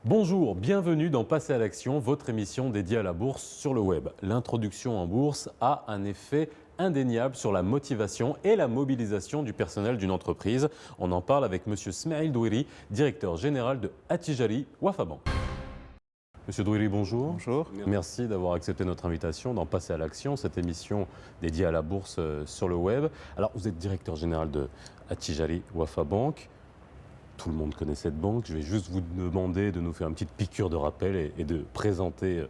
Bonjour, bienvenue dans Passer à l'action, votre émission dédiée à la bourse sur le web. L'introduction en bourse a un effet indéniable sur la motivation et la mobilisation du personnel d'une entreprise. On en parle avec M. Smail Douiri, directeur général de Attijari Wafa Bank. Monsieur Douiri, bonjour. Bonjour. Merci d'avoir accepté notre invitation dans Passer à l'action, cette émission dédiée à la bourse sur le web. Alors, vous êtes directeur général de Attijari Wafa Bank. Tout le monde connaît cette banque. Je vais juste vous demander de nous faire une petite piqûre de rappel et de présenter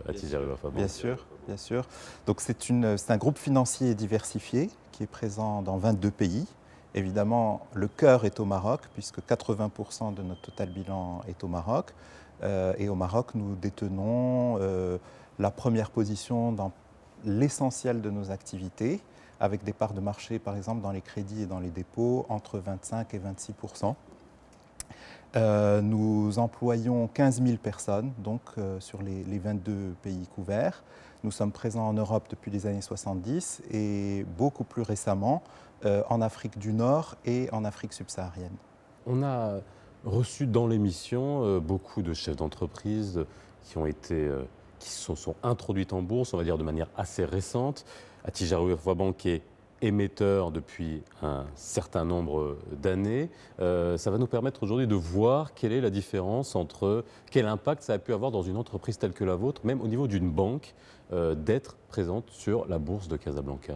Attijari Wafa Bank. Bien sûr, bien sûr. Donc c'est un groupe financier diversifié qui est présent dans 22 pays. Évidemment, le cœur est au Maroc, puisque 80% de notre total bilan est au Maroc. Et au Maroc, nous détenons la première position dans l'essentiel de nos activités, avec des parts de marché, par exemple, dans les crédits et dans les dépôts, entre 25 et 26%. Nous employons 15 000 personnes donc, sur les 22 pays couverts. Nous sommes présents en Europe depuis les années 70 et beaucoup plus récemment en Afrique du Nord et en Afrique subsaharienne. On a reçu dans l'émission beaucoup de chefs d'entreprise qui se sont introduites en bourse, on va dire de manière assez récente. Attijari Wafa Bank est émetteur depuis un certain nombre d'années. Ça va nous permettre aujourd'hui de voir quelle est la différence entre quel impact ça a pu avoir dans une entreprise telle que la vôtre, même au niveau d'une banque, d'être présente sur la bourse de Casablanca.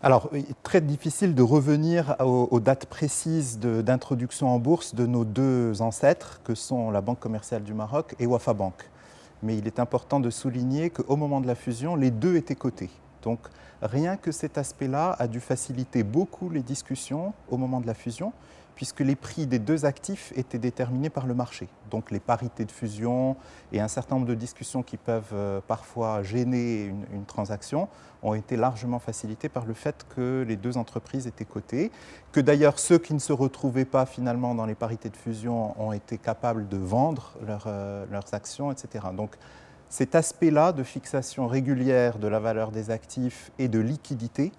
Alors, très difficile de revenir aux dates précises d'introduction en bourse de nos deux ancêtres, que sont la Banque commerciale du Maroc et Wafa Bank. Mais il est important de souligner qu'au moment de la fusion, les deux étaient cotés. Donc, rien que cet aspect-là a dû faciliter beaucoup les discussions au moment de la fusion, puisque les prix des deux actifs étaient déterminés par le marché. Donc, les parités de fusion et un certain nombre de discussions qui peuvent parfois gêner une transaction ont été largement facilitées par le fait que les deux entreprises étaient cotées, que d'ailleurs ceux qui ne se retrouvaient pas finalement dans les parités de fusion ont été capables de vendre leurs actions, etc. Donc, cet aspect-là de fixation régulière de la valeur des actifs et de liquidité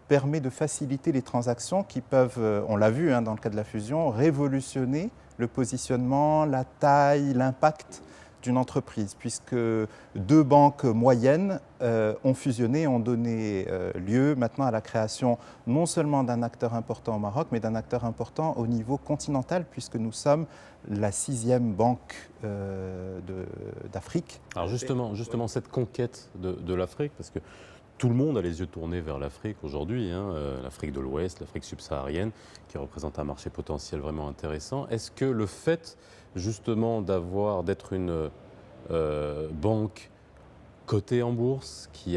permet de faciliter les transactions qui peuvent, on l'a vu dans le cas de la fusion, révolutionner le positionnement, la taille, l'impact d'une entreprise, puisque deux banques moyennes ont fusionné et ont donné lieu maintenant à la création non seulement d'un acteur important au Maroc, mais d'un acteur important au niveau continental, puisque nous sommes la 6e banque d'Afrique. Alors justement cette conquête de l'Afrique, parce que tout le monde a les yeux tournés vers l'Afrique aujourd'hui, l'Afrique de l'Ouest, l'Afrique subsaharienne, qui représente un marché potentiel vraiment intéressant. Est-ce que le fait justement d'être une banque cotée en bourse, qui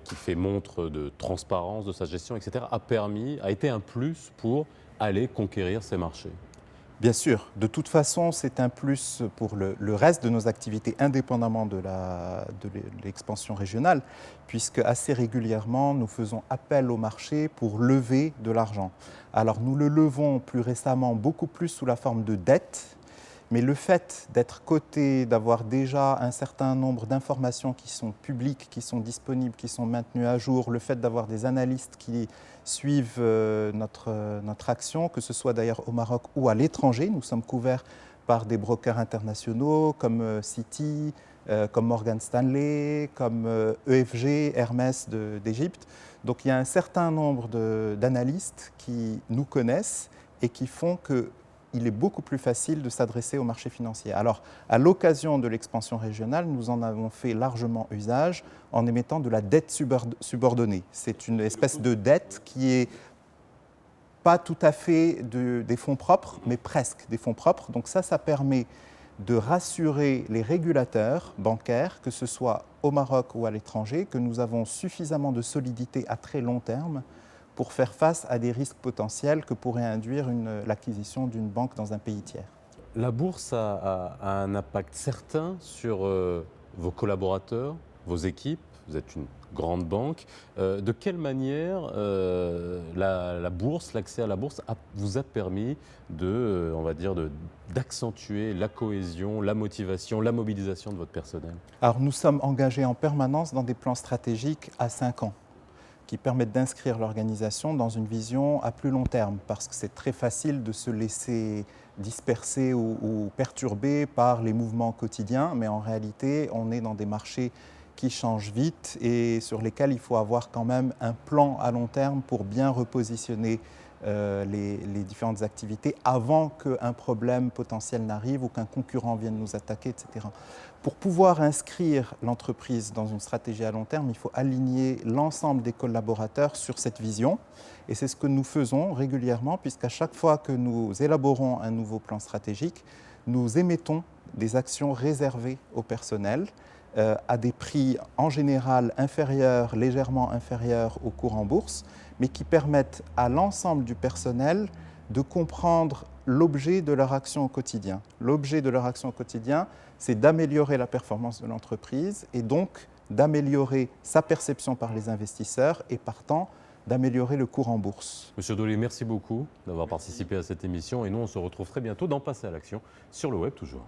fait montre de transparence de sa gestion, etc., a été un plus pour aller conquérir ces marchés? Bien sûr, de toute façon, c'est un plus pour le reste de nos activités, indépendamment de l'expansion régionale, puisque assez régulièrement, nous faisons appel au marché pour lever de l'argent. Alors, nous le levons plus récemment beaucoup plus sous la forme de dette, mais le fait d'être coté, d'avoir déjà un certain nombre d'informations qui sont publiques, qui sont disponibles, qui sont maintenues à jour, le fait d'avoir des analystes qui suivent notre action, que ce soit d'ailleurs au Maroc ou à l'étranger. Nous sommes couverts par des brokers internationaux comme Citi, comme Morgan Stanley, comme EFG, Hermès d'Égypte. Donc il y a un certain nombre d'analystes qui nous connaissent et qui font qu'il est beaucoup plus facile de s'adresser au marché financier. Alors, à l'occasion de l'expansion régionale, nous en avons fait largement usage en émettant de la dette subordonnée. C'est une espèce de dette qui est pas tout à fait des fonds propres, mais presque des fonds propres. Donc ça permet de rassurer les régulateurs bancaires, que ce soit au Maroc ou à l'étranger, que nous avons suffisamment de solidité à très long terme pour faire face à des risques potentiels que pourrait induire l'acquisition d'une banque dans un pays tiers. La bourse a un impact certain sur vos collaborateurs, vos équipes. Vous êtes une grande banque. De quelle manière la bourse, l'accès à la bourse vous a permis d'accentuer la cohésion, la motivation, la mobilisation de votre personnel? Alors nous sommes engagés en permanence dans des plans stratégiques à 5 ans, qui permettent d'inscrire l'organisation dans une vision à plus long terme, parce que c'est très facile de se laisser disperser ou perturber par les mouvements quotidiens, mais en réalité, on est dans des marchés qui changent vite et sur lesquels il faut avoir quand même un plan à long terme pour bien repositionner les différentes activités avant qu'un problème potentiel n'arrive ou qu'un concurrent vienne nous attaquer, etc. Pour pouvoir inscrire l'entreprise dans une stratégie à long terme, il faut aligner l'ensemble des collaborateurs sur cette vision. Et c'est ce que nous faisons régulièrement, puisqu'à chaque fois que nous élaborons un nouveau plan stratégique, nous émettons des actions réservées au personnel à des prix en général inférieurs, légèrement inférieurs aux cours en bourse, mais qui permettent à l'ensemble du personnel de comprendre l'objet de leur action au quotidien. L'objet de leur action au quotidien, c'est d'améliorer la performance de l'entreprise et donc d'améliorer sa perception par les investisseurs et partant d'améliorer le cours en bourse. Monsieur Dolé, merci beaucoup d'avoir participé à cette émission et nous on se retrouve très bientôt dans Passer à l'action sur le web toujours.